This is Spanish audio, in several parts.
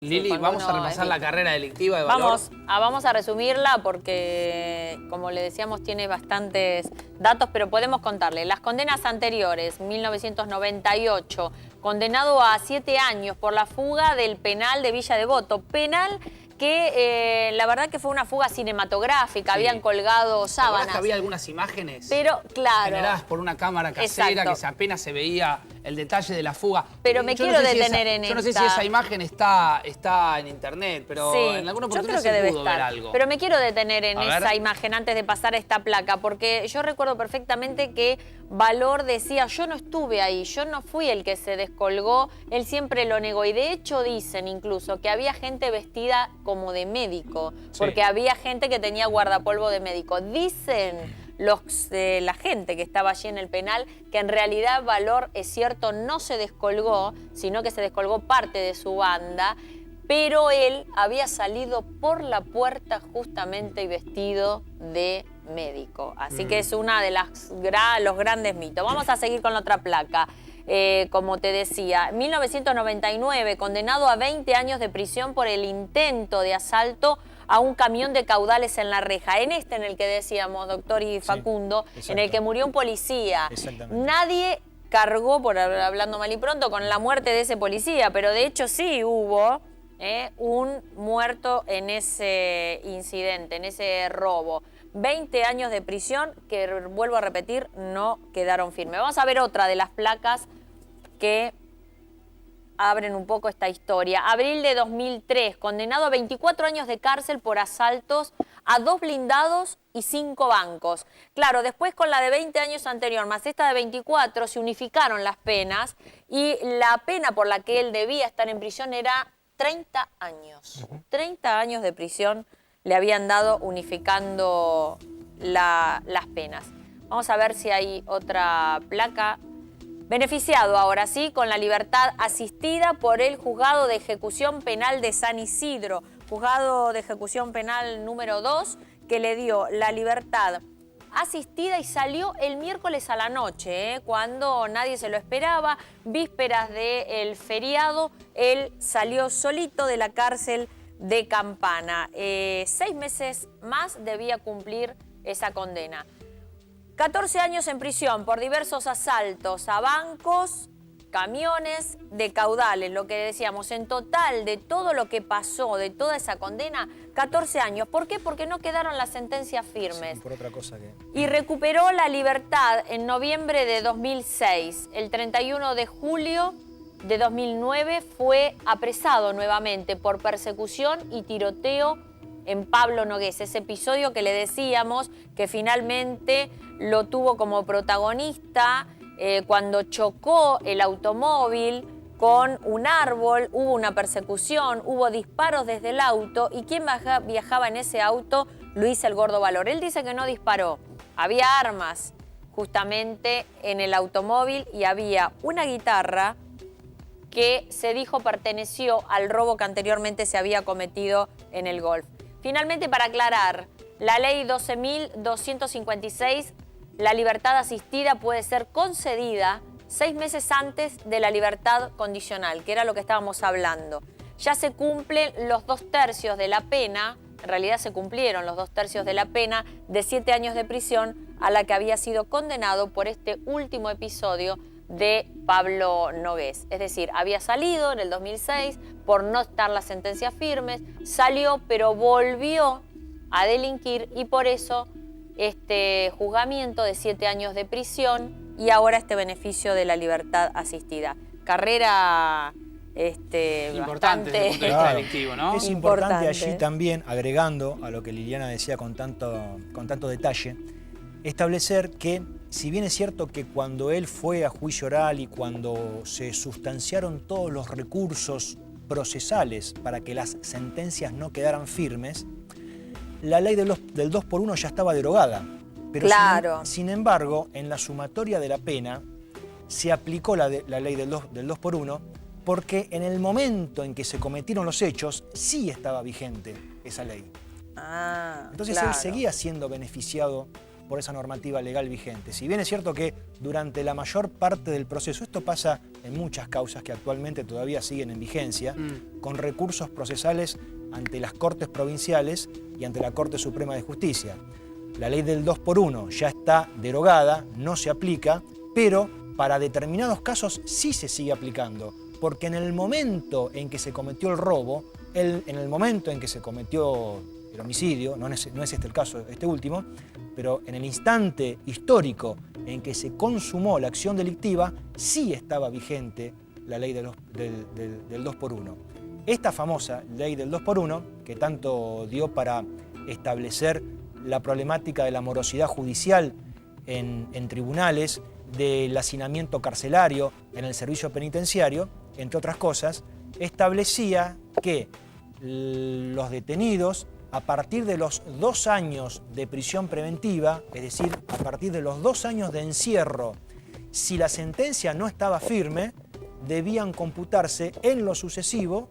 Lili, vamos a repasar la carrera delictiva de Valor. Vamos a resumirla porque, como le decíamos, tiene bastantes datos, pero podemos contarle. Las condenas anteriores, 1998, condenado a 7 años por la fuga del penal de Villa Devoto. Penal que la verdad que fue una fuga cinematográfica, sí. Habían colgado sábanas. Que había algunas imágenes pero, claro, generadas por una cámara casera, que apenas se veía el detalle de la fuga. Pero me quiero detener en esta. Yo no sé si esa imagen está en internet, pero sí, en alguna oportunidad se pudo ver algo. Pero me quiero detener en esa imagen antes de pasar esta placa, porque yo recuerdo perfectamente que Valor decía, yo no estuve ahí, yo no fui el que se descolgó, él siempre lo negó. Y de hecho dicen incluso que había gente vestida como de médico, porque había gente que tenía guardapolvo de médico. Dicen la gente que estaba allí en el penal que en realidad Valor, es cierto, no se descolgó, sino que se descolgó parte de su banda, pero él había salido por la puerta justamente y vestido de médico. Así que es una de los grandes mitos. Vamos a seguir con la otra placa. Como te decía, 1999, condenado a 20 años de prisión por el intento de asalto a un camión de caudales en La Reja. En el que decíamos, doctor y Facundo, en el que murió un policía. Nadie cargó, por hablando mal y pronto, con la muerte de ese policía, pero de hecho sí hubo un muerto en ese incidente, en ese robo. 20 años de prisión que, vuelvo a repetir, no quedaron firmes. Vamos a ver otra de las placas que abren un poco esta historia. Abril de 2003, condenado a 24 años de cárcel por asaltos a 2 blindados y 5 bancos. Claro, después con la de 20 años anterior, más esta de 24, se unificaron las penas y la pena por la que él debía estar en prisión era 30 años. 30 años de prisión le habían dado unificando las penas. Vamos a ver si hay otra placa. Beneficiado ahora sí con la libertad asistida por el Juzgado de Ejecución Penal de San Isidro. Juzgado de Ejecución Penal número 2 que le dio la libertad asistida y salió el miércoles a la noche, cuando nadie se lo esperaba, vísperas del feriado. Él salió solito de la cárcel de Campana. 6 meses más debía cumplir esa condena. 14 años en prisión por diversos asaltos a bancos, camiones, de caudales, lo que decíamos. En total, de todo lo que pasó, de toda esa condena, 14 años. ¿Por qué? Porque no quedaron las sentencias firmes. Sí, por otra cosa que... Y recuperó la libertad en noviembre de 2006. El 31 de julio de 2009 fue apresado nuevamente por persecución y tiroteo en Pablo Nogués. Ese episodio que le decíamos que finalmente lo tuvo como protagonista cuando chocó el automóvil con un árbol, hubo una persecución, hubo disparos desde el auto. ¿Y quién viajaba en ese auto? Luis el Gordo Valor. Él dice que no disparó. Había armas justamente en el automóvil y había una guitarra que se dijo perteneció al robo que anteriormente se había cometido en el Golf. Finalmente, para aclarar, la ley 12.256, la libertad asistida puede ser concedida 6 meses antes de la libertad condicional, que era lo que estábamos hablando. Ya se cumplen los 2/3 de la pena, en realidad se cumplieron los 2/3 de la pena de 7 años de prisión a la que había sido condenado por este último episodio de Pablo Nogués. Es decir, había salido en el 2006 por no estar las sentencias firmes, salió pero volvió a delinquir y por eso este juzgamiento de 7 años de prisión y ahora este beneficio de la libertad asistida. Carrera importante desde el punto de vista delictivo, ¿no? Es importante allí también, agregando a lo que Liliana decía con tanto detalle, establecer que, si bien es cierto que cuando él fue a juicio oral y cuando se sustanciaron todos los recursos procesales para que las sentencias no quedaran firmes, la ley del 2x1 ya estaba derogada. Pero sin embargo, en la sumatoria de la pena se aplicó la ley del 2x1 porque en el momento en que se cometieron los hechos sí estaba vigente esa ley. Entonces él seguía siendo beneficiado por esa normativa legal vigente. Si bien es cierto que durante la mayor parte del proceso, esto pasa en muchas causas que actualmente todavía siguen en vigencia, con recursos procesales ante las Cortes provinciales y ante la Corte Suprema de Justicia. La ley del 2x1 ya está derogada, no se aplica, pero para determinados casos sí se sigue aplicando, porque en el momento en que se cometió el robo, en el momento en que se cometió el homicidio, no es este el caso, este último, pero en el instante histórico en que se consumó la acción delictiva, sí estaba vigente la ley del 2x1. Esta famosa ley del 2x1, que tanto dio para establecer la problemática de la morosidad judicial en tribunales, del hacinamiento carcelario en el servicio penitenciario, entre otras cosas, establecía que los detenidos, a partir de los 2 años de prisión preventiva, es decir, a partir de los 2 años de encierro, si la sentencia no estaba firme, debían computarse en lo sucesivo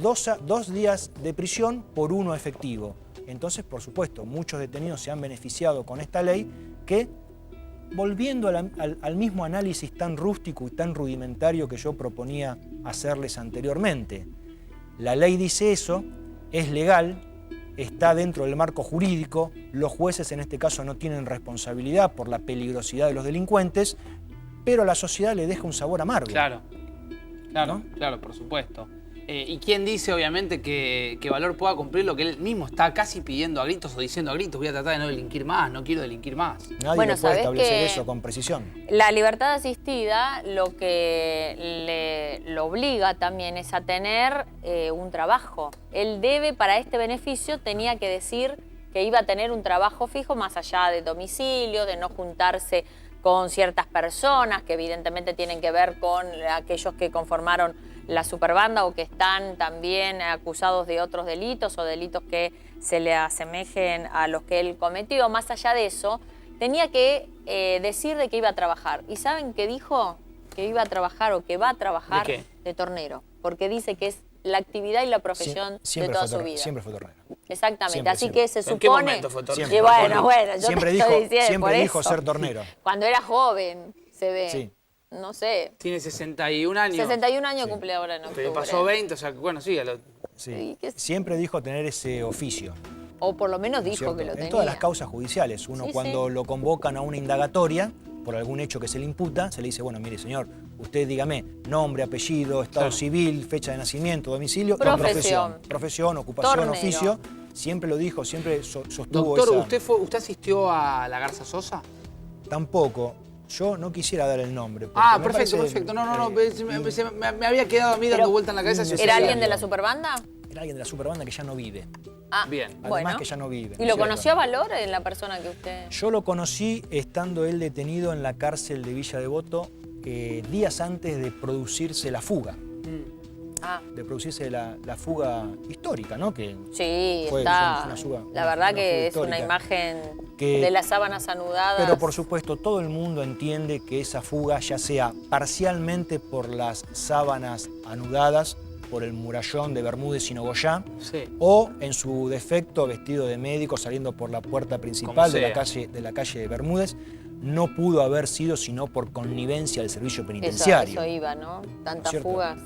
2 días de prisión por 1 efectivo. Entonces, por supuesto, muchos detenidos se han beneficiado con esta ley que, volviendo al mismo análisis tan rústico y tan rudimentario que yo proponía hacerles anteriormente, la ley dice eso, es legal, está dentro del marco jurídico, los jueces en este caso no tienen responsabilidad por la peligrosidad de los delincuentes, pero a la sociedad le deja un sabor amargo. Claro, ¿no? Claro, por supuesto. ¿Y quién dice, obviamente, que Valor pueda cumplir lo que él mismo está casi pidiendo a gritos o diciendo a gritos? Voy a tratar de no delinquir más, no quiero delinquir más. Nadie lo puede establecer eso con precisión. La libertad asistida lo que lo obliga también es a tener un trabajo. Él debe, para este beneficio, tenía que decir que iba a tener un trabajo fijo más allá de domicilio, de no juntarse con ciertas personas que evidentemente tienen que ver con aquellos que conformaron la superbanda o que están también acusados de otros delitos o delitos que se le asemejen a los que él cometió. Más allá de eso, tenía que decir de que iba a trabajar. ¿Y saben qué dijo? Que iba a trabajar o que va a trabajar de tornero, porque dice que es la actividad y la profesión de toda su vida. Siempre fue tornero. Exactamente, Siempre, así siempre. que se supone... ¿En qué momento fue tornero? Y bueno, yo siempre te dijo, estoy diciendo, siempre por dijo eso. ser tornero. Cuando era joven, se ve. Sí. No sé. Tiene 61 años. 61 años cumple ahora en octubre. Te pasó 20, o sea, bueno, sí. Sí. Siempre dijo tener ese oficio. O por lo menos dijo ¿cierto? que lo tenía. En todas las causas judiciales, uno cuando lo convocan a una indagatoria por algún hecho que se le imputa, se le dice, bueno, mire señor, usted dígame nombre, apellido, estado civil, fecha de nacimiento, domicilio, profesión, ocupación, tornero. Oficio. Siempre lo dijo, siempre sostuvo Doctor, esa... ¿usted asistió a la Garza Sosa? Tampoco. Yo no quisiera dar el nombre. Perfecto. No. Me había quedado a mí dando vuelta en la cabeza. ¿Era alguien de la superbanda? Era alguien de la superbanda que ya no vive. Ah, bien. Además que ya no vive. ¿Y lo conoció a Valor en la persona que usted...? Yo lo conocí estando él detenido en la cárcel de Villa Devoto días antes de producirse la fuga. De producirse la fuga histórica, ¿no? Que sí, fue está. una fuga, la verdad que es histórica. una imagen de las sábanas anudadas. Pero por supuesto todo el mundo entiende que esa fuga, ya sea parcialmente por las sábanas anudadas, por el murallón de Bermúdez y Nogoyá, o en su defecto vestido de médico saliendo por la puerta principal de la calle Bermúdez, no pudo haber sido sino por connivencia del servicio penitenciario. Eso iba, ¿no? Tantas fugas.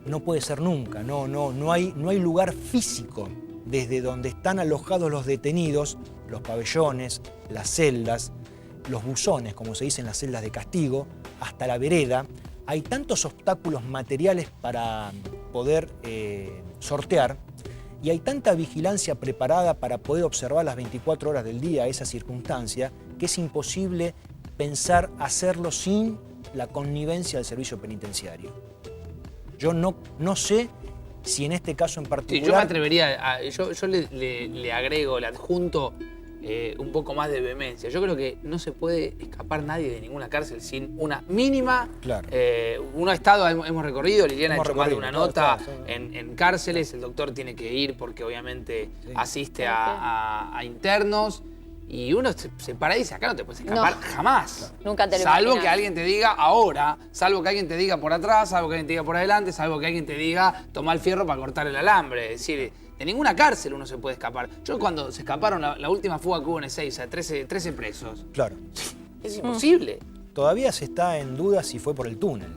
No puede ser nunca, no hay lugar físico desde donde están alojados los detenidos, los pabellones, las celdas, los buzones, como se dice en las celdas de castigo, hasta la vereda. Hay tantos obstáculos materiales para poder sortear y hay tanta vigilancia preparada para poder observar las 24 horas del día esa circunstancia que es imposible pensar hacerlo sin la connivencia del servicio penitenciario. Yo no sé si en este caso en particular... Sí, yo me atrevería, yo le agrego, le adjunto un poco más de vehemencia. Yo creo que no se puede escapar nadie de ninguna cárcel sin una mínima... Claro. Uno ha estado, hemos recorrido, Liliana ha hecho más de una nota en cárceles, el doctor tiene que ir porque obviamente asiste a internos. Y uno se para y dice, acá no te puedes escapar jamás. Nunca te lo Salvo imaginas. que alguien te diga ahora, salvo que alguien te diga por atrás, salvo que alguien te diga por adelante, salvo que alguien te diga toma el fierro para cortar el alambre. Es decir, de ninguna cárcel uno se puede escapar. Yo cuando se escaparon, la última fuga que hubo en Ezeiza, 13 presos. Claro. Es imposible. Todavía se está en duda si fue por el túnel.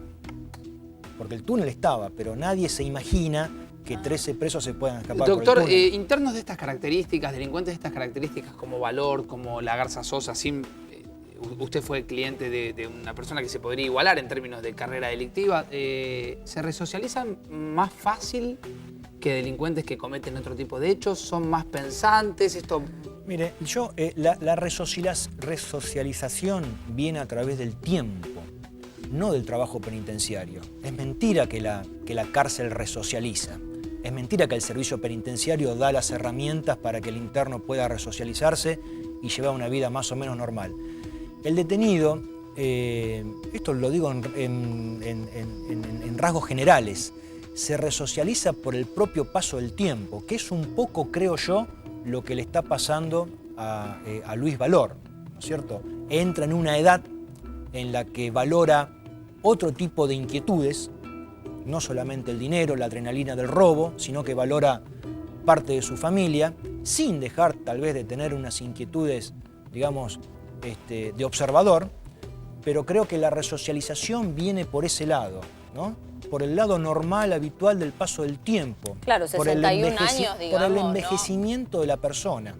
Porque el túnel estaba, pero nadie se imagina que 13 presos se puedan escapar Doctor, por el túnel. internos de estas características, delincuentes de estas características como Valor, como la Garza Sosa, usted fue cliente de una persona que se podría igualar en términos de carrera delictiva, ¿se resocializan más fácil que delincuentes que cometen otro tipo de hechos? ¿Son más pensantes? Esto... Mire, la resocialización viene a través del tiempo, no del trabajo penitenciario. Es mentira que la cárcel resocializa. Es mentira que el servicio penitenciario da las herramientas para que el interno pueda resocializarse y llevar una vida más o menos normal. El detenido, esto lo digo en rasgos generales, se resocializa por el propio paso del tiempo, que es un poco, creo yo, lo que le está pasando a Luis Valor, ¿no es cierto? Entra en una edad en la que valora otro tipo de inquietudes, no solamente el dinero, la adrenalina del robo, sino que valora parte de su familia, sin dejar tal vez de tener unas inquietudes, digamos, de observador, pero creo que la resocialización viene por ese lado, ¿no? Por el lado normal, habitual del paso del tiempo. Claro, 61 años, digamos, por el envejecimiento de la persona.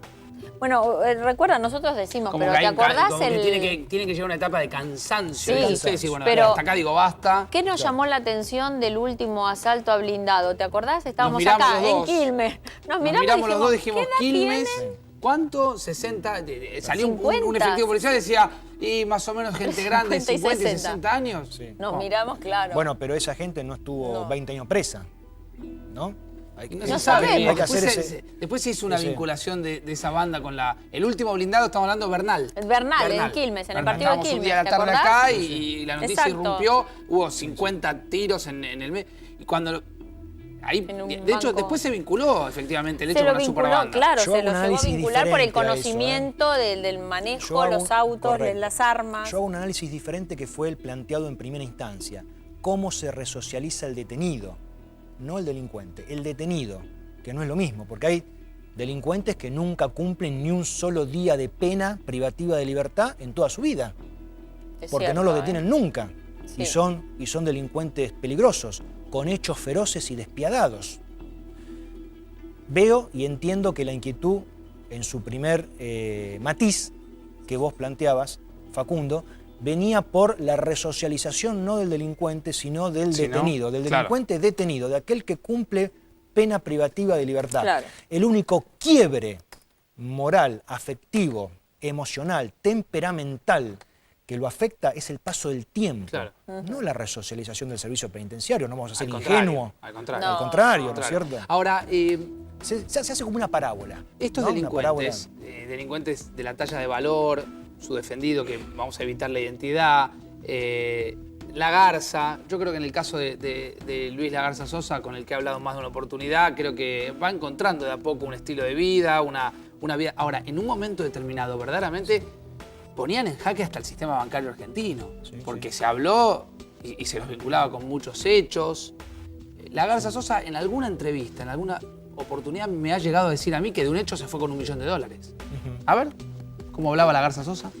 Bueno, recuerda, nosotros decimos, Como pero que ¿te acordás tiene que llegar a una etapa de cansancio. Sí, Y usted dice, bueno, pero hasta acá digo basta. ¿qué nos llamó la atención del último asalto a blindado? ¿Te acordás? Estábamos miramos acá, los en dos. Quilmes. Nos Miramos los dos, dijimos, ¿qué edad Quilmes, tiene? ¿cuánto? 60, salió un 50. efectivo policial y decía, y más o menos gente grande, 50 y 50 y 60 años. Sí. Nos No. miramos, claro. Bueno, pero esa gente no estuvo 20 años presa, ¿no? Hay que- No No se sabe. sabemos. Hay que Después, hacer después se hizo una ese- vinculación de esa banda con el último blindado, estamos hablando Bernal. Bernal, en Quilmes, en el partido de Estábamos un Quilmes, día a la ¿te tarde acordás? acá y la noticia Exacto. irrumpió, hubo 50 tiros en el mes. Y cuando ahí, En un de hecho, banco. después se vinculó efectivamente el hecho Se con lo la vinculó, superbanda. claro, Yo se hago lo un llegó a análisis vincular por el diferente a eso, conocimiento del manejo, Yo hago los autos, de correcto. las armas. Yo hago un análisis diferente que fue el planteado en primera instancia. Cómo se resocializa el detenido, no el delincuente, el detenido, que no es lo mismo, porque hay delincuentes que nunca cumplen ni un solo día de pena privativa de libertad en toda su vida, Es porque cierto, no los detienen nunca, Sí. y son delincuentes peligrosos, con hechos feroces y despiadados. Veo y entiendo que la inquietud, en su primer matiz que vos planteabas, Facundo, venía por la resocialización no del delincuente, sino del Sí, ¿no? detenido, del Claro. delincuente detenido, de aquel que cumple pena privativa de libertad. Claro. El único quiebre moral, afectivo, emocional, temperamental que lo afecta es el paso del tiempo, Claro. no la resocialización del servicio penitenciario. No vamos a ser Al contrario, ingenuos. al contrario. No. Al contrario, ¿no es Contrario. cierto? Ahora, Se hace como una parábola. estos ¿no? Una delincuentes, delincuentes de la talla de Valor, su defendido, que vamos a evitar la identidad, La Garza, yo creo que en el caso de Luis La Garza Sosa, con el que he hablado más de una oportunidad, creo que va encontrando de a poco un estilo de vida, una vida... Ahora, en un momento determinado, verdaderamente, ponían en jaque hasta el sistema bancario argentino, Sí, porque se habló y se los vinculaba con muchos hechos. La Garza Sosa, en alguna entrevista, en alguna oportunidad, me ha llegado a decir a mí que de un hecho se fue con $1 millón. Ujú. A ver, ¿cómo hablaba La Garza Sosa?